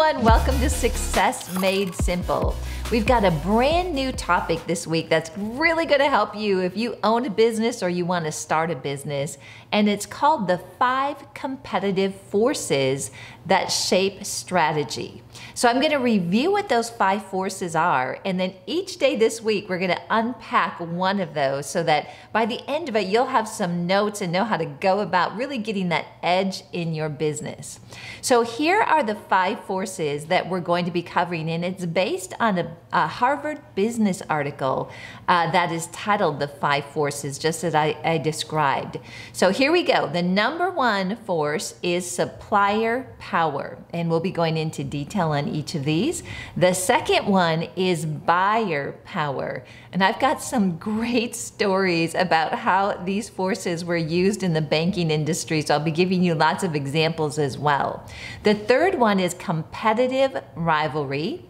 everyone, welcome to Success Made Simple. We've got a brand new topic this week that's really going to help you if you own a business or you want to start a business, and it's called the 5 competitive forces that shape strategy. So I'm going to review what those 5 forces are, and then each day this week we're going to unpack one of those so that by the end of it you'll have some notes and know how to go about really getting that edge in your business. So here are the 5 forces that we're going to be covering, and it's based on a Harvard Business article that is titled The 5 Forces, just as I described. So here we go. The number 1 force is supplier power, and we'll be going into detail on each of these. The second one is buyer power, and I've got some great stories about how these forces were used in the banking industry, so I'll be giving you lots of examples as well. The third one is competitive rivalry.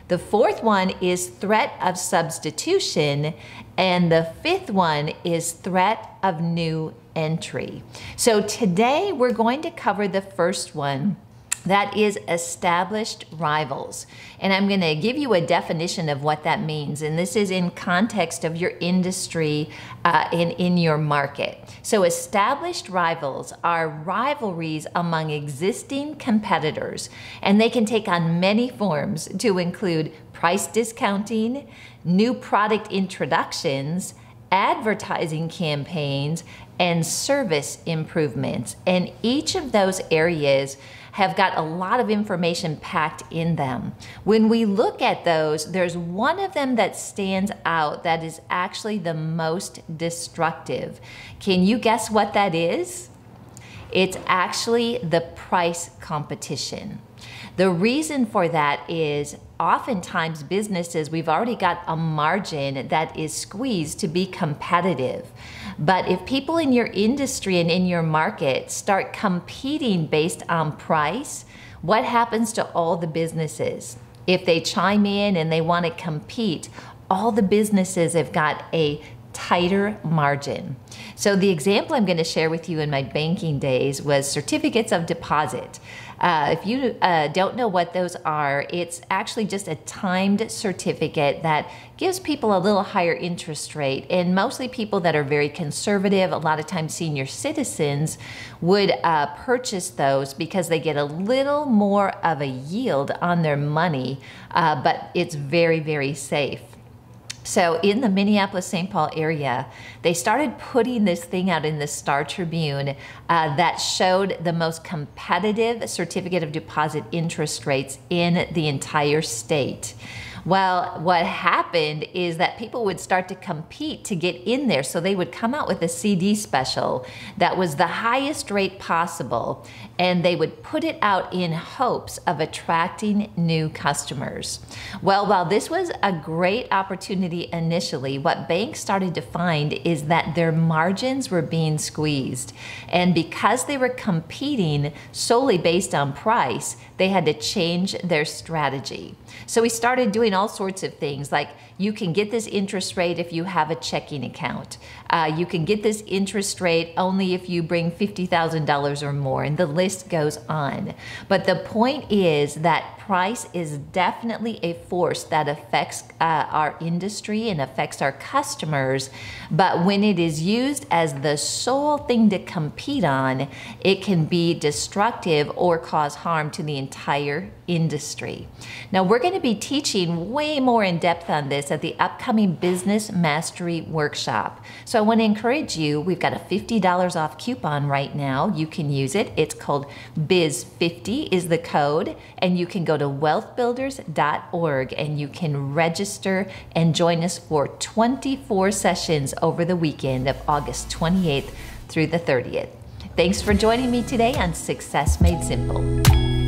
The fourth one is threat of substitution, and the fifth one is threat of new entry. So today we're going to cover the first one, that is established rivals. And I'm going to give you a definition of what that means. And this is in context of your industry and in your market. So established rivals are rivalries among existing competitors. And they can take on many forms to include price discounting, new product introductions, advertising campaigns, and service improvements. And each of those areas have got a lot of information packed in them. When we look at those, there's one of them that stands out that is actually the most destructive. Can you guess what that is? It's actually the price competition. The reason for that is oftentimes businesses, we've already got a margin that is squeezed to be competitive. But if people in your industry and in your market start competing based on price, what happens to all the businesses? If they chime in and they want to compete, all the businesses have got a tighter margin. So the example I'm going to share with you in my banking days was certificates of deposit. If you don't know what those are, it's actually just a timed certificate that gives people a little higher interest rate, and mostly people that are very conservative, a lot of times senior citizens, would purchase those because they get a little more of a yield on their money, but it's very, very safe. So in the Minneapolis-St. Paul area, they started putting this thing out in the Star Tribune that showed the most competitive certificate of deposit interest rates in the entire state. Well, what happened is that people would start to compete to get in there. So they would come out with a CD special that was the highest rate possible, and they would put it out in hopes of attracting new customers. Well, while this was a great opportunity initially, what banks started to find is that their margins were being squeezed. And because they were competing solely based on price, they had to change their strategy. So we started doing all sorts of things, like you can get this interest rate if you have a checking account. You can get this interest rate only if you bring $50,000 or more, and the list goes on. But the point is that price is definitely a force that affects our industry and affects our customers, but when it is used as the sole thing to compete on, it can be destructive or cause harm to the entire industry. Now, we're going to be teaching way more in depth on this at the upcoming Business Mastery Workshop. So I want to encourage you, we've got a $50 off coupon right now. You can use it. It's called BIZ50 is the code, and you can go to wealthbuilders.org and you can register and join us for 24 sessions over the weekend of August 28th through the 30th. Thanks for joining me today on Success Made Simple.